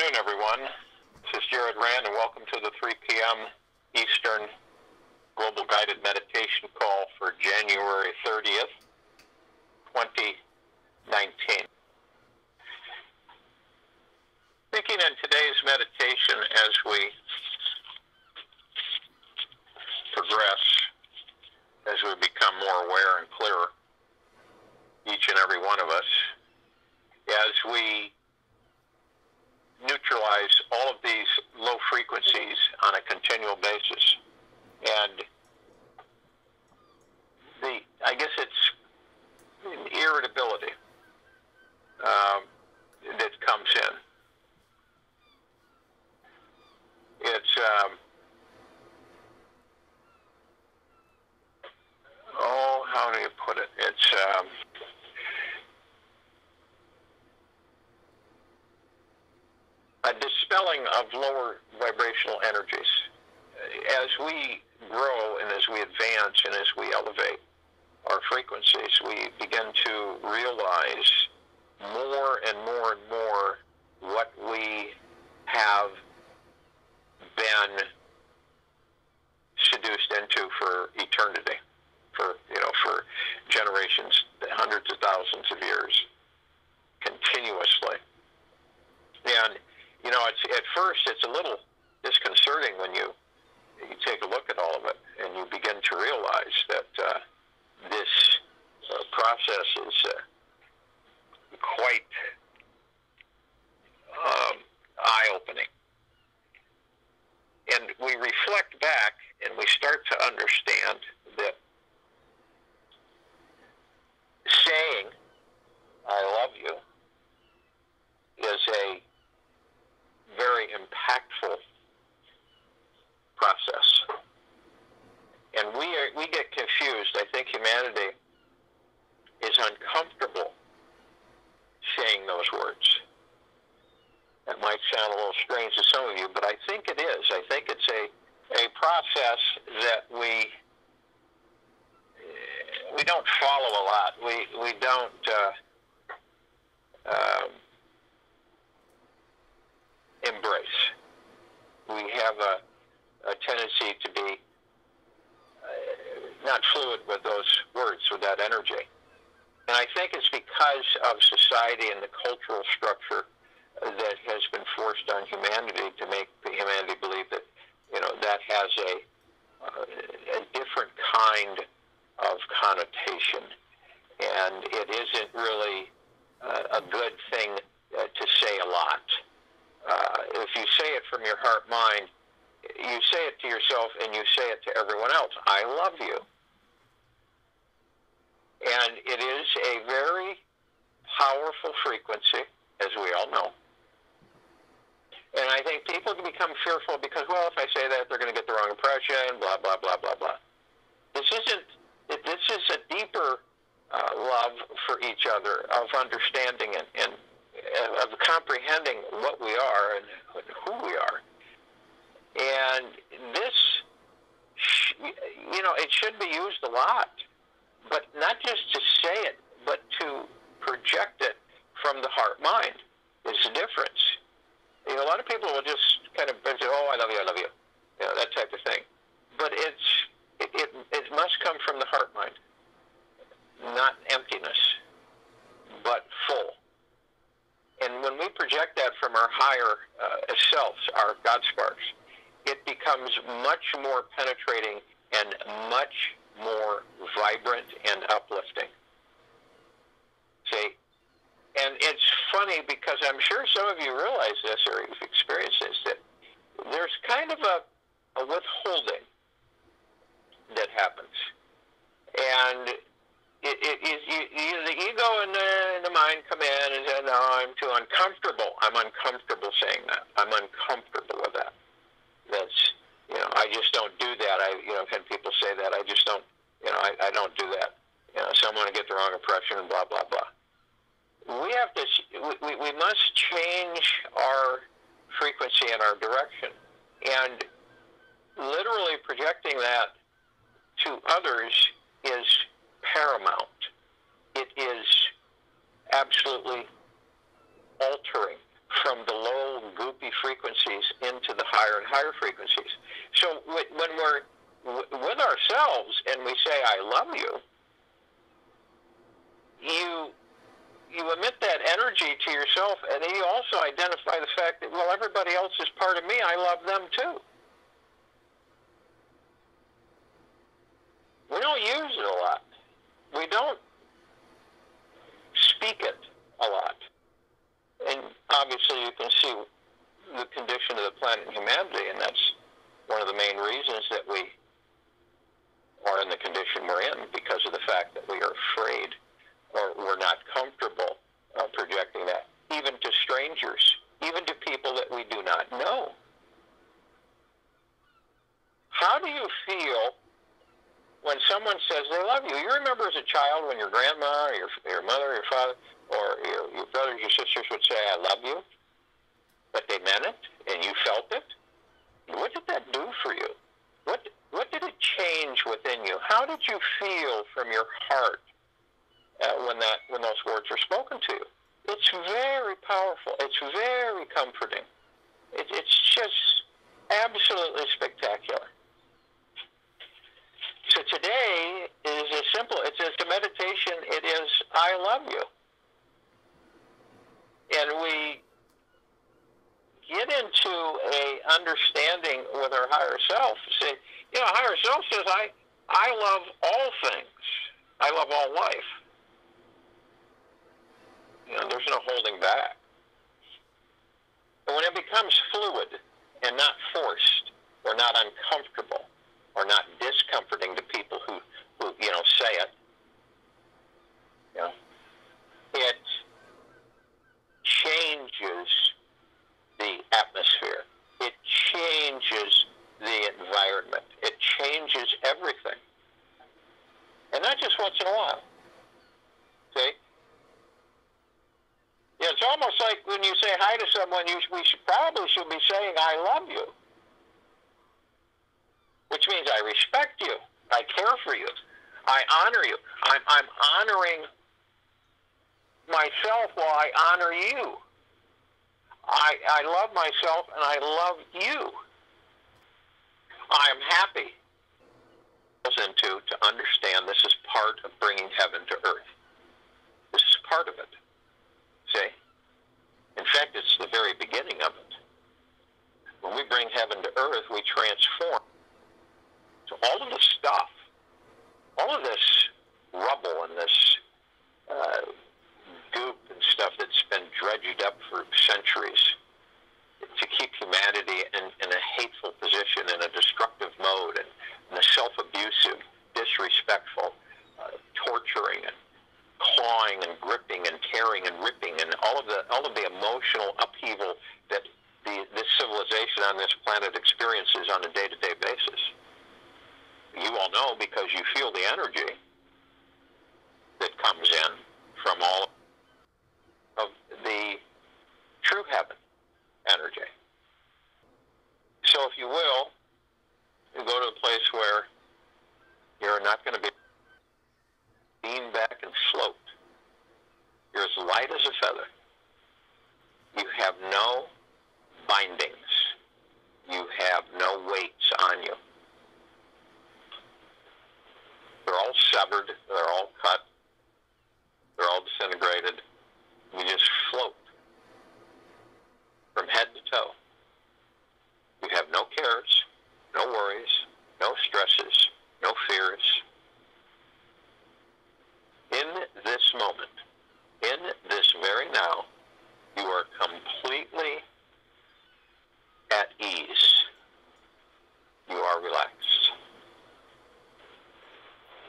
afternoon, everyone. This is Jared Rand, and welcome to the 3 p.m. Eastern Global Guided Meditation Call for January 30th, 2019. Thinking in today's meditation as we progress, as we become more aware and clearer, each and every one of us, as we neutralize all of these low frequencies on a continual basis. And I guess it's irritability that comes in. It's how do you put it? It's a dispelling of lower vibrational energies. As we grow and as we advance and as we elevate our frequencies, we begin to realize more and more and more what we have been seduced into for eternity, for generations, hundreds of thousands of years, continuously. And at first it's a little disconcerting when you take a look at all of it and you begin to realize that this process is quite eye-opening. And we reflect back and we start to understand that saying, "I love you," is a very impactful process. And we get confused. I think humanity is uncomfortable saying those words. That might sound a little strange to some of you, but I think it is. I think it's a process that we don't follow a lot. We don't embrace. We have a tendency to be not fluid with those words, with that energy. And I think it's because of society and the cultural structure that has been forced on humanity to make humanity believe that, that has a different kind of connotation. And it isn't really a good thing to say a lot. If you say it from your heart mind, you say it to yourself and you say it to everyone else. I love you. And it is a very powerful frequency, as we all know. And I think people can become fearful because, well, if I say that, they're going to get the wrong impression, blah, blah, blah, blah, blah. This is a deeper love for each other, of understanding and of comprehending what we are and who we are. And this, it should be used a lot, but not just to say it, but to project it from the heart-mind is the difference. A lot of people will just kind of say, "Oh, I love you," that type of thing. But it must come from the heart-mind, not emptiness, but full. And when we project that from our higher selves, our God sparks, it becomes much more penetrating and much more vibrant and uplifting. See? And it's funny because I'm sure some of you realize this or you've experienced this, that there's kind of a withholding that happens. And the ego and the mind come in and say, "No, I'm too uncomfortable. I'm uncomfortable saying that. I'm uncomfortable with that. That's, I just don't do that. I've had people say that. I just don't, I don't do that. So I'm going to get the wrong impression and blah, blah, blah." We have to, we must change our frequency and our direction. And literally projecting that to others is paramount. It is absolutely altering from the low, goopy higher and higher frequencies. So when we're with ourselves and we say, I love you, you emit that energy to yourself, and then you also identify the fact that, well, everybody else is part of me. I love them too. We don't use it a lot. We don't speak it a lot. And obviously you can see the condition of the planet and humanity, and that's one of the main reasons that we are in the condition we're in, because of the fact that we are afraid, or we're not comfortable projecting that, even to strangers, even to people that we do not know. How do you feel when someone says they love you? You remember as a child when your grandma, or your mother, or your father, or your brothers, your sisters would say, I love you, but they meant it, and you felt it? What did that do for you? What did it change within you? How did you feel from your heart when those words were spoken to you? It's very powerful. It's very comforting. It's just absolutely spectacular. So today is as simple. It's a meditation. It is, I love you. And we get into a understanding with our higher self. Say, higher self says, I love all things. I love all life. There's no holding back. And when it becomes fluid and not forced, or not uncomfortable, or not discomforting to people who say it, it changes the atmosphere. It changes the environment. It changes everything. And not just once in a while. See? Yeah, it's almost like when you say hi to someone, we should be saying, I love you. Which means I respect you. I care for you. I honor you. I'm honoring myself while I honor you. I love myself and I love you. I am happy. To understand this is part of bringing heaven to earth. This is part of it. See? In fact, it's the very beginning of it. When we bring heaven to earth, we transform. So all of the stuff, all of this rubble and this goop and stuff that's been dredged up for centuries to keep humanity in a hateful position, in a destructive mode, and in a self-abusive, disrespectful, torturing and clawing and gripping and tearing and ripping, and all of the emotional upheaval that this civilization on this planet experiences on a day-to-day basis. You all know because you feel the energy that comes in from all of the true heaven energy. So if you will, you go to a place where you're not going to be lean back and float. You're as light as a feather. You have no bindings. You have no weights on you. They're all severed. They're all cut. They're all disintegrated. You just float from head to toe. You have no cares, no worries, no stresses, no fears. In this moment, in this very now, you are completely at ease. You are relaxed.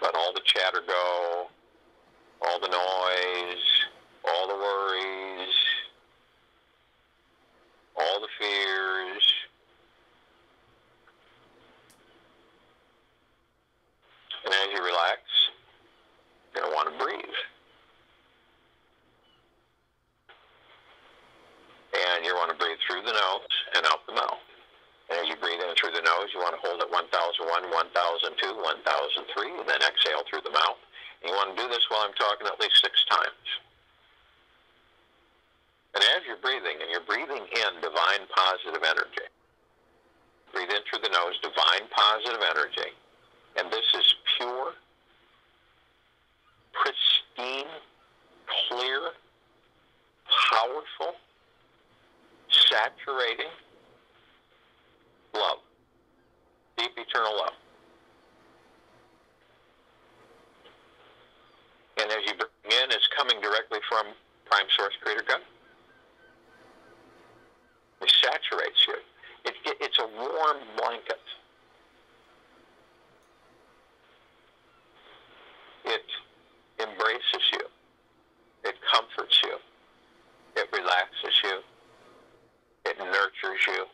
Let all the chatter go, all the noise, all the worries, all the fears. And as you relax, you're going to want to breathe. And you want to breathe through the nose and out the mouth. And as you breathe in through the nose, you want to hold at 1001, 1002, 1003, and then exhale through the mouth. And you want to do this while I'm talking at least 6 times. And as you're breathing, and you're breathing in divine positive energy, breathe in through the nose, divine positive energy. And this is pure, pristine, clear, powerful, saturating love. Deep eternal love. And as you bring in, it's coming directly from Prime Source Creator God. It saturates you. It's a warm blanket. It embraces you. It comforts you. It relaxes you. It nurtures you.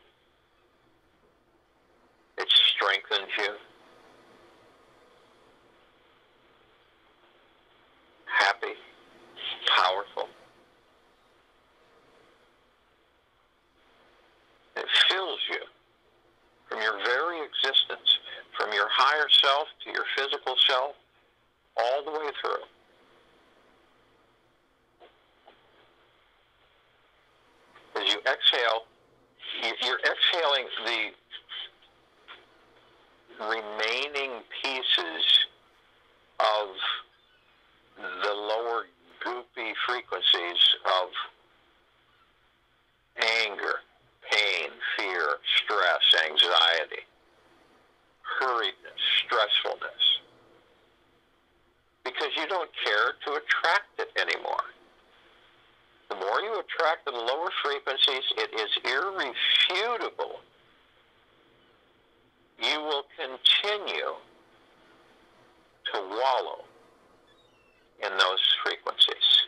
It strengthens you. Happy, powerful. It fills you from your very existence, from your higher self to your physical self, all the way through. As you exhale, you're exhaling the remaining pieces of the lower goopy frequencies of anger, pain, fear, stress, anxiety, hurriedness, stressfulness. Because you don't care to attract it anymore. The more you attract the lower frequencies, it is irrefutable. You will continue to wallow in those frequencies.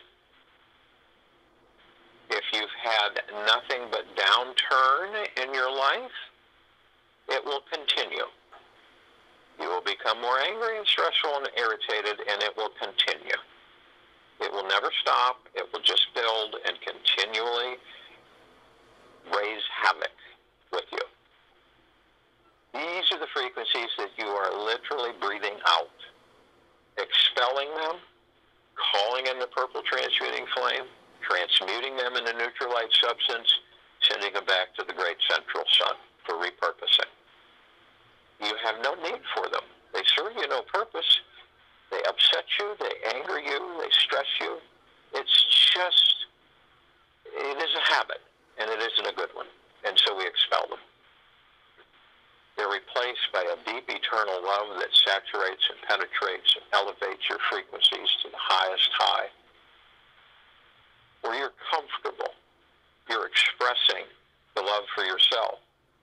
If you've had nothing but downturn in your life, it will continue. You will become more angry and stressful and irritated, and it will continue. It will never stop. It will just build and continually raise havoc with you. These are the frequencies that you are literally breathing out, expelling them, calling in the purple transmuting flame, transmuting them into neutral light substance, sending them back to the great central sun for repurposing. You have no need for them. They serve you no purpose. They upset you, they anger you, they stress you. It's just, it is a habit, and it isn't a good one. And so we expel them. They're replaced by a deep eternal love that saturates and penetrates and elevates your frequencies to the highest high, where you're comfortable. You're expressing the love for yourself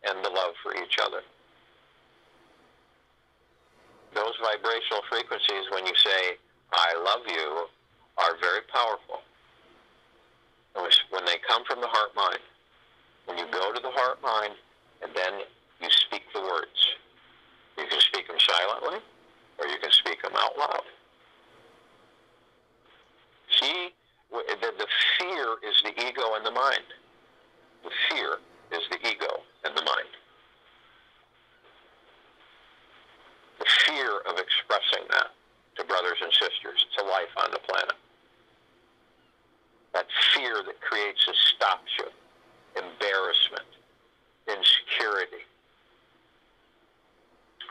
and the love for each other. Those vibrational frequencies, when you say, I love you, are very powerful. When they come from the heart-mind, when you go to the heart-mind, and then you speak the words. You can speak them silently, or you can speak them out loud. See, the fear is the ego and the mind. The fear is the ego and the mind. The fear of expressing that to brothers and sisters, to life on the planet. That fear that creates and stops you. Embarrassment, insecurity,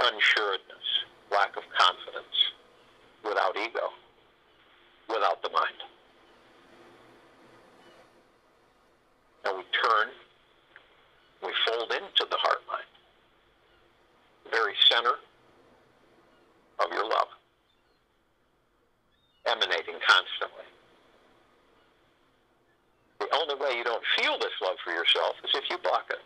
unsureness, lack of confidence, without ego, without the mind. And we turn, we fold into the heart-mind, the very center of your love, emanating constantly. The only way you don't feel this love for yourself is if you block it.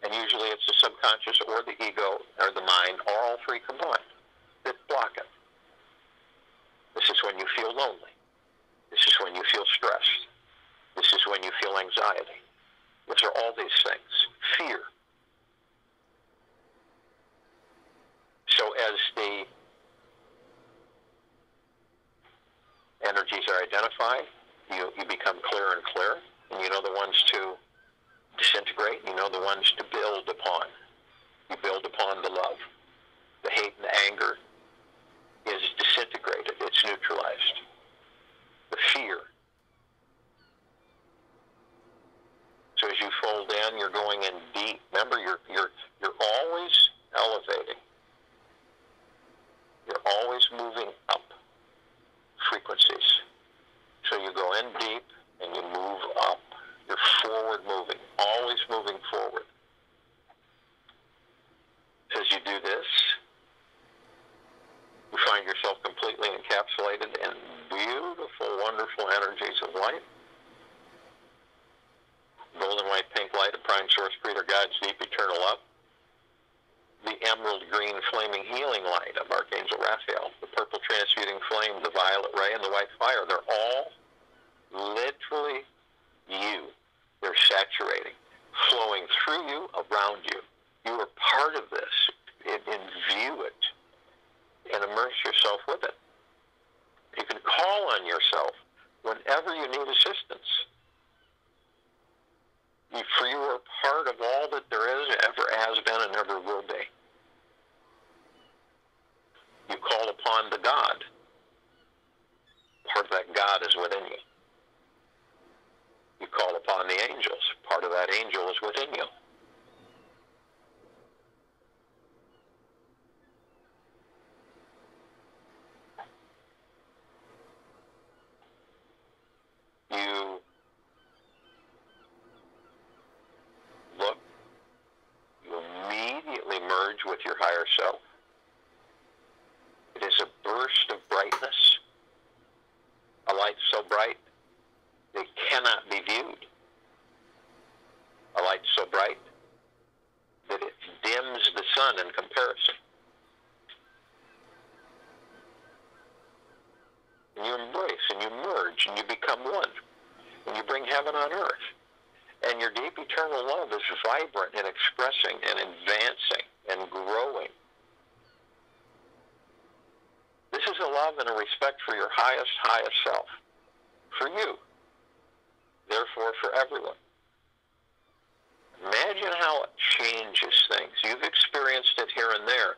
And usually it's the subconscious or the ego or the mind, or all three combined, that block it. This is when you feel lonely. This is when you feel stressed. This is when you feel anxiety. These are all these things. Fear. So as the energies are identified, you become clearer and clearer, and you know the ones to disintegrate, you know the ones to build upon. You build upon the love. The hate and the anger is disintegrated. It's neutralized. The fear. So as you fold in, you're going in deep. Remember, you're always elevating. You're always moving up frequencies. So you go in deep and you move up. You're forward moving, always moving forward. As you do this, you find yourself completely encapsulated in beautiful, wonderful energies of light. Golden, white, pink light of Prime Source, Creator, God's deep eternal love. The emerald green flaming healing light of Archangel Raphael. The purple transmuting flame, the violet ray, and the white fire. They're all literally you. They're saturating, flowing through you, around you. You are part of this. View it and immerse yourself with it. You can call on yourself whenever you need assistance. For you are part of all that there is, ever has been, and ever will be. You call upon the God. Part of that God is within you. You call upon the angels. Part of that angel is within you. You look, you immediately merge with your higher self. It is a burst of brightness, a light so bright it cannot be viewed, a light so bright that it dims the sun in comparison. And you embrace and you merge and you become one. And you bring heaven on earth. And your deep eternal love is vibrant and expressing and advancing and growing. This is a love and a respect for your highest self. For you. Therefore, for everyone. Imagine how it changes things. You've experienced it here and there.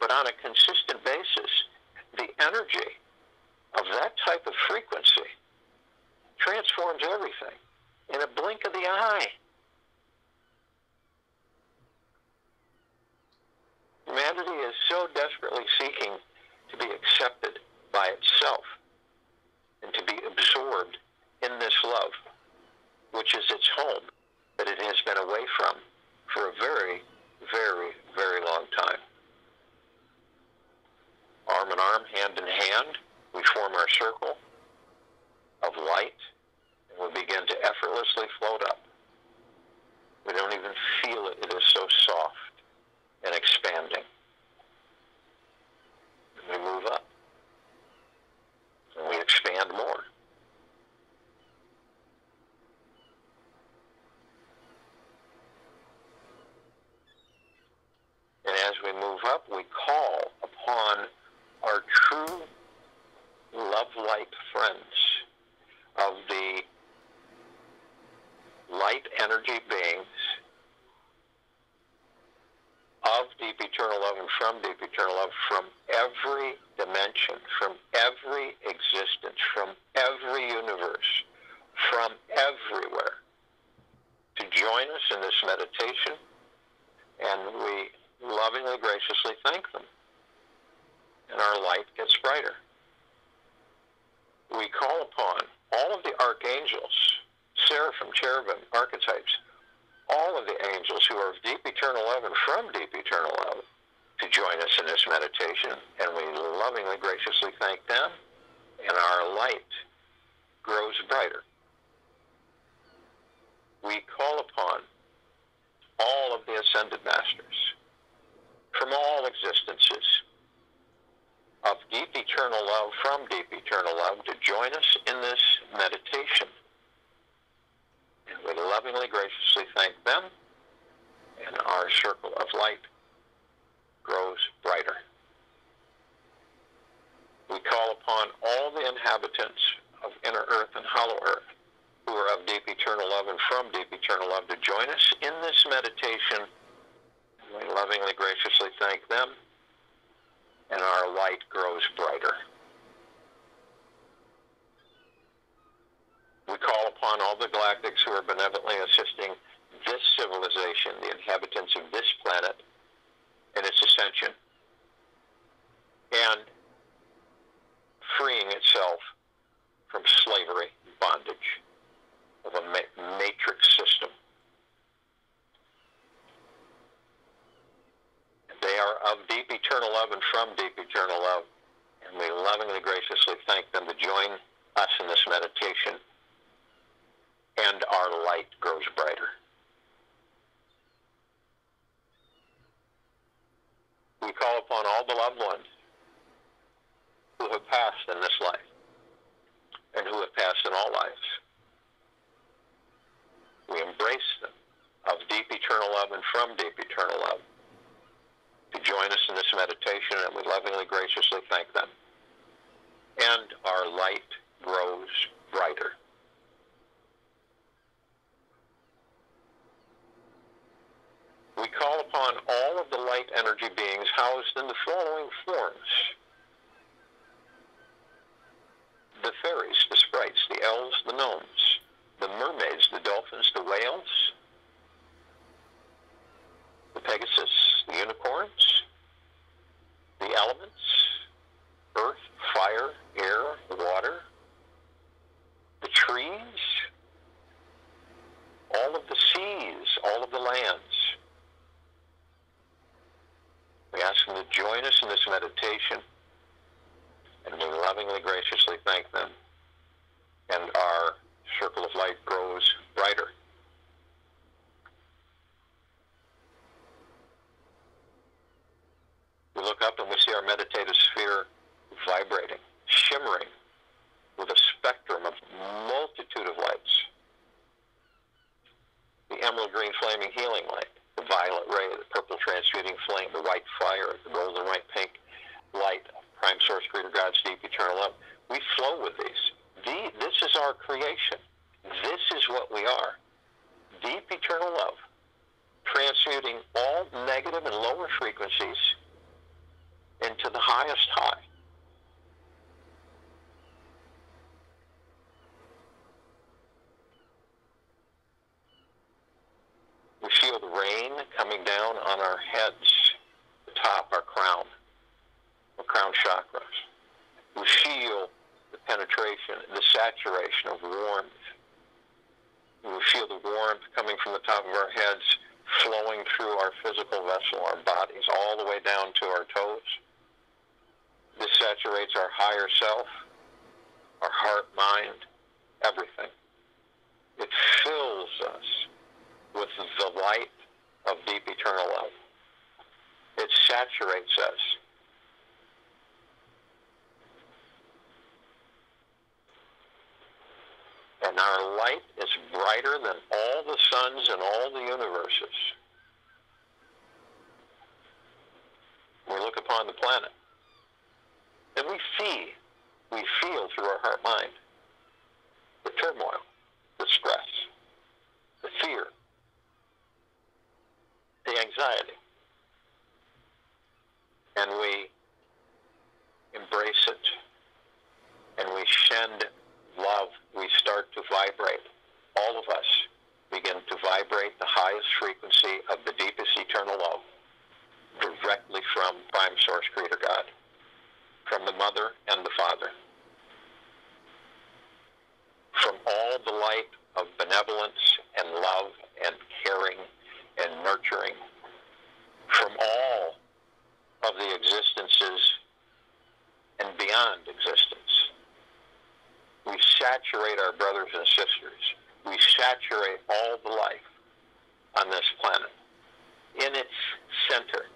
But on a consistent basis, the energy of that type of frequency transforms everything in a blink of the eye. Humanity is so desperately seeking to be accepted by itself and to be absorbed in this love, which is its home, that it has been away from for a very, very, very long time. Arm in arm, hand in hand, we form our circle of light, and we begin to effortlessly float up. We don't even feel it. It is so soft and expanding. And we move up. And we expand more. And as we move up, we call upon our true love light friends of the light energy beings of deep eternal love and from deep eternal love, from every dimension, from every existence, from every universe, from everywhere, to join us in this meditation, and we lovingly, graciously thank them. And our light gets brighter. We call upon all of the archangels, seraphim, cherubim, archetypes, all of the angels who are of deep eternal love and from deep eternal love to join us in this meditation, and we lovingly, graciously thank them, and our light grows brighter. We call upon all of the ascended masters from all existences of deep eternal love, from deep eternal love, to join us in this meditation. And we lovingly, graciously thank them, and our circle of light grows brighter. We call upon all the inhabitants of inner earth and hollow earth who are of deep eternal love and from deep eternal love to join us in this meditation. And we lovingly, graciously thank them, and our light grows brighter. We call upon all the galactics who are benevolently assisting this civilization, the inhabitants of this planet, in its ascension and freeing itself from slavery, bondage of a matrix system. They are of deep eternal love and from deep eternal love, and we lovingly, graciously thank them to join us in this meditation, and our light grows brighter. We call upon all the loved ones who have passed in this life and who have passed in all lives. We embrace them of deep eternal love and from deep eternal love to join us in this meditation, and we lovingly, graciously thank them. And our light grows brighter. We call upon all of the light energy beings housed in the following forms: the fairies, the sprites, the elves, the gnomes, the mermaids, the dolphins, the whales, the Pegasus, the unicorns, the elements, earth, fire, air, water, the trees, all of the seas, all of the lands. We ask them to join us in this meditation, and we lovingly, graciously thank them, and our circle of light grows brighter. We look up and we see our meditative sphere vibrating, shimmering with a spectrum of multitude of lights. The emerald green flaming healing light, the violet ray, the purple transmuting flame, the white fire, the golden white pink light of Prime Source Creator God's deep eternal love. We flow with these. This is our creation. This is what we are. Deep eternal love, transmuting all negative and lower frequencies into the highest high. We feel the rain coming down on our heads, the top, our crown chakras. We feel the penetration, the saturation of warmth. We feel the warmth coming from the top of our heads, flowing through our physical vessel, our bodies, all the way down to our toes. This saturates our higher self, our heart, mind, everything. It fills us with the light of deep eternal love. It saturates us. And our light is brighter than all the suns and all the universes. We look upon the planet, and we feel through our heart mind the turmoil, the stress, the fear, the anxiety. And we embrace it, and we send love. We start to vibrate. All of us begin to vibrate the highest frequency of the deepest eternal love directly from Prime Source Creator God, from the Mother and the Father, from all the light of benevolence and love and caring and nurturing, from all of the existences and beyond existence. We saturate our brothers and sisters. We saturate all the life on this planet, in its center,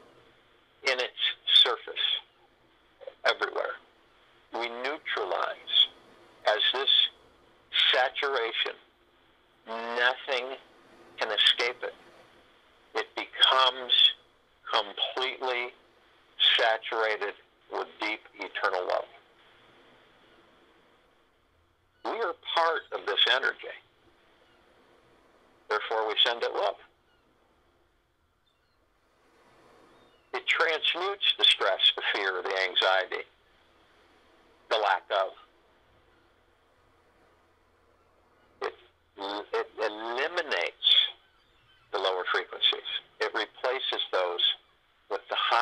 in its surface, everywhere. We neutralize as this saturation. Nothing can escape it. It becomes completely saturated with deep eternal love. We are part of this energy. Therefore, we send it love. It transmutes the stress, the fear, the anxiety, the lack of. It eliminates the lower frequencies. It replaces those with the high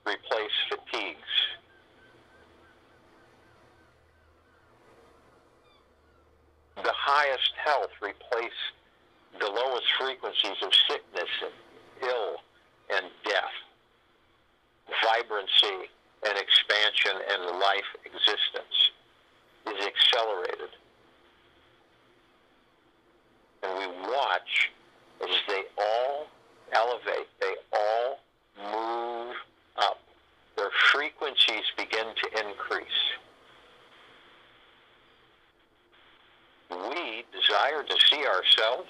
replace fatigues. The highest health replace the lowest frequencies of sickness and ill and death. Vibrancy and expansion and life existence is accelerated. And we watch as they all elevate, they all move up. Their frequencies begin to increase. We desire to see ourselves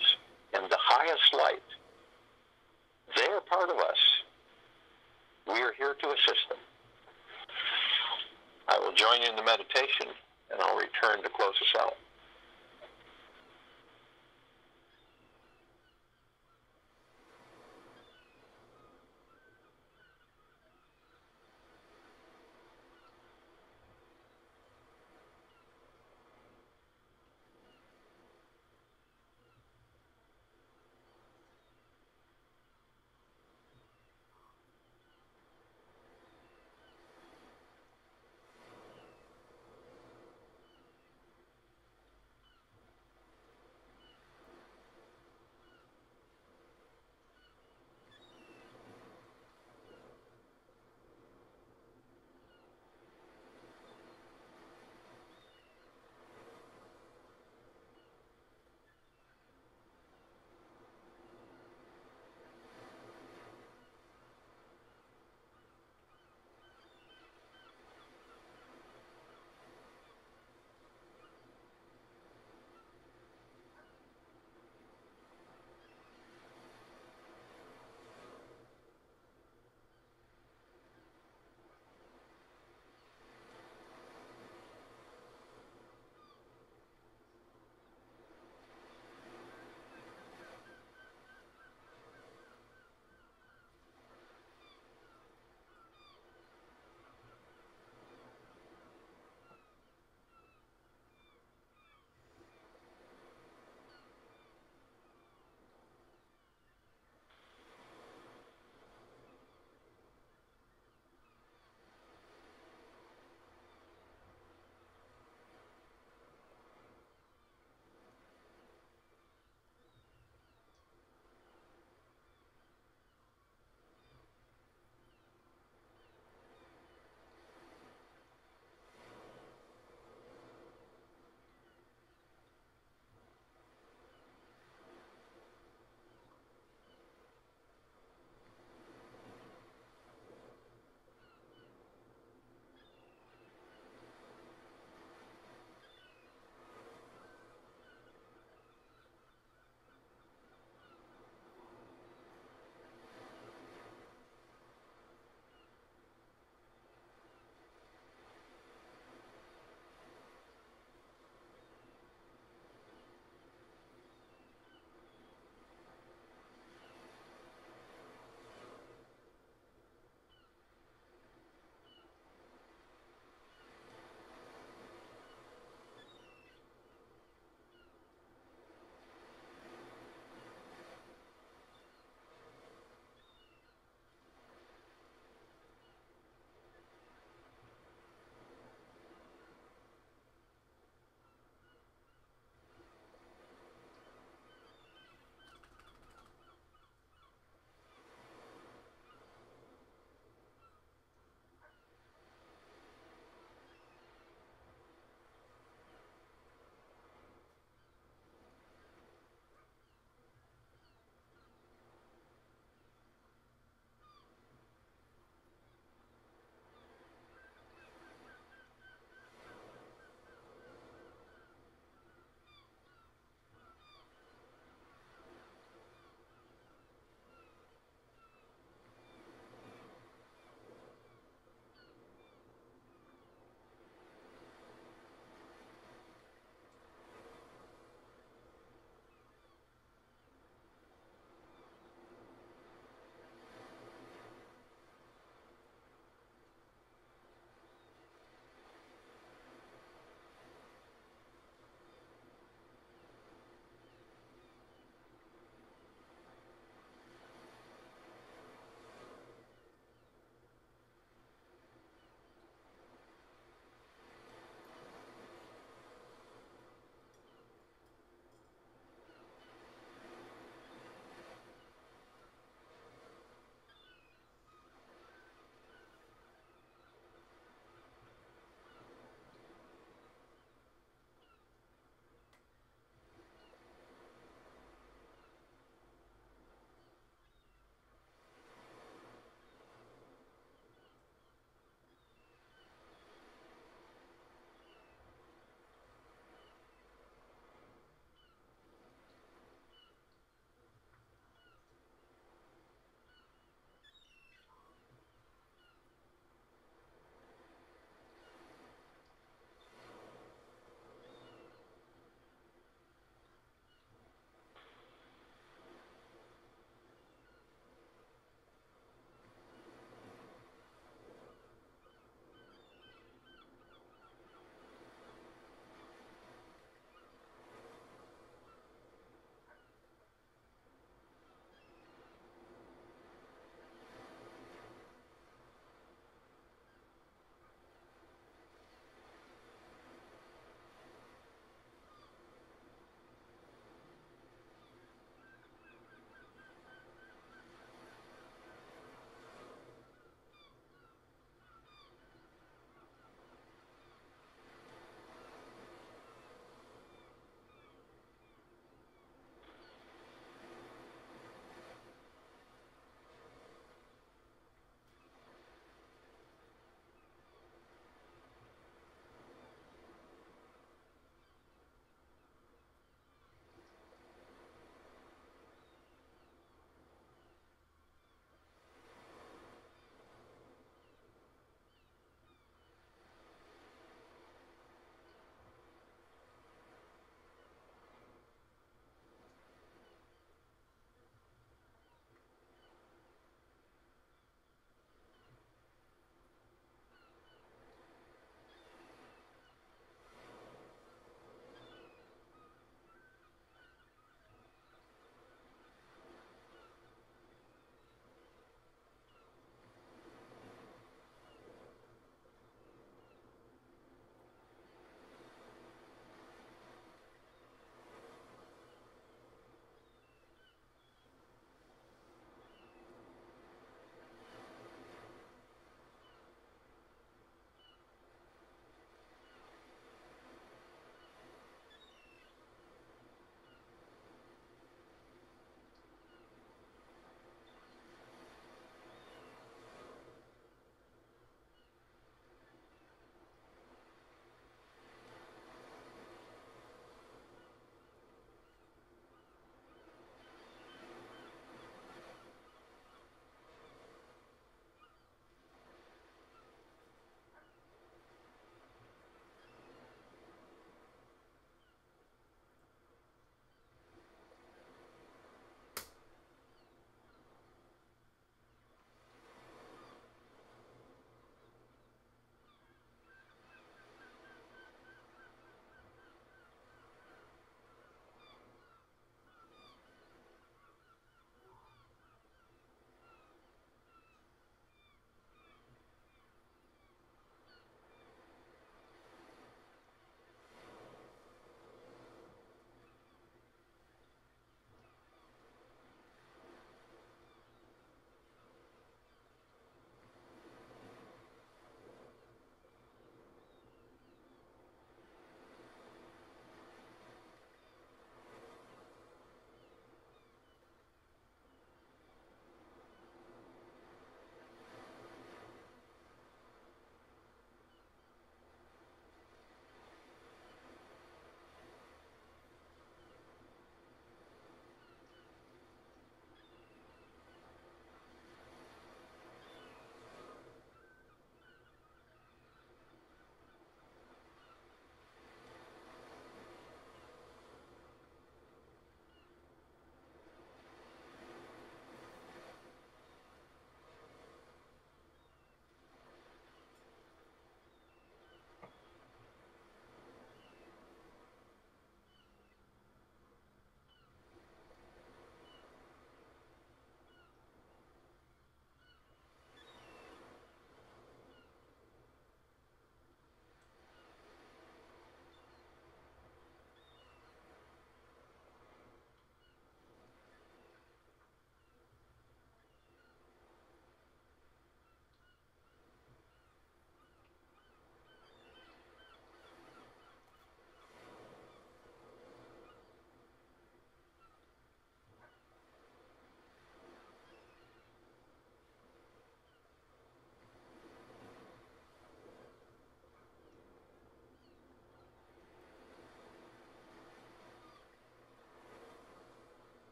in the highest light. They are part of us. We are here to assist them. I will join you in the meditation, and I'll return to close us out.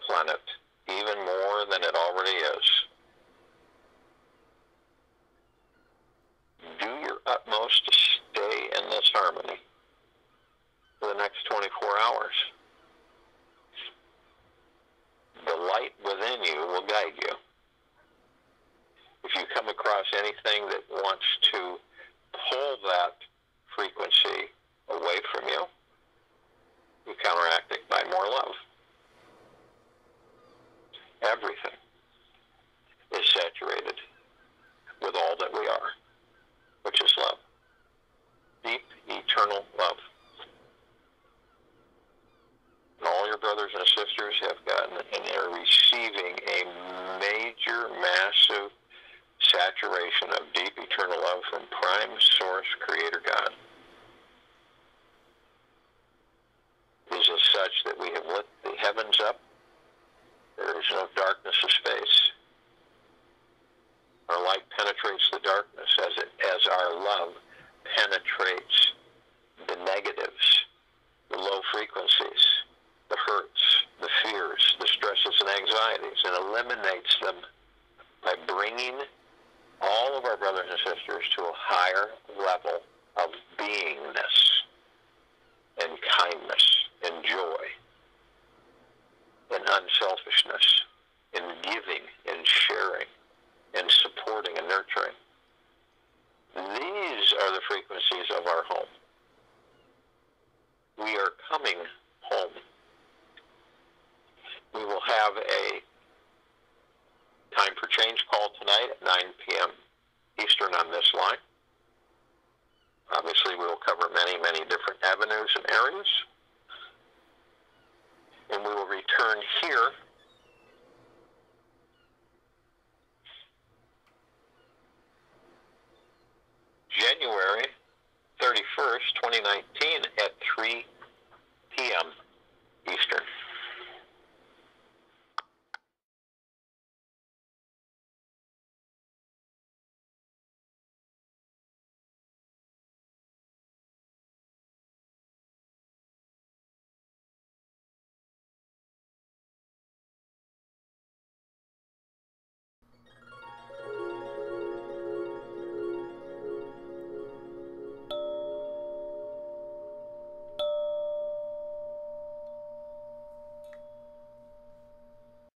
planet even more than it already is. Do your utmost to stay in this harmony for the next 24 hours. The light within you will guide you. If you come across anything that wants to pull that frequency away from you, you counteract it by more love. Everything is saturated with all that we are, which is love. Deep, eternal love. And all your brothers and sisters have gotten and are receiving a major, massive saturation of deep, eternal love from Prime Source Creator God. It is as such that we have lit the heavens up. There is no darkness of space. Our light penetrates the darkness as our love penetrates the negatives, the low frequencies, the hurts, the fears, the stresses and anxieties, and eliminates them by bringing all of our brothers and sisters to a higher level of beingness and kindness and joy and unselfishness and giving and sharing and supporting and nurturing. These are the frequencies of our home. We are coming home. We will have a time for change call tonight at 9 p.m. Eastern on this line. Obviously, we will cover many, many different avenues and areas. And we will return here January 31st, 2019 at 3 p.m. Eastern.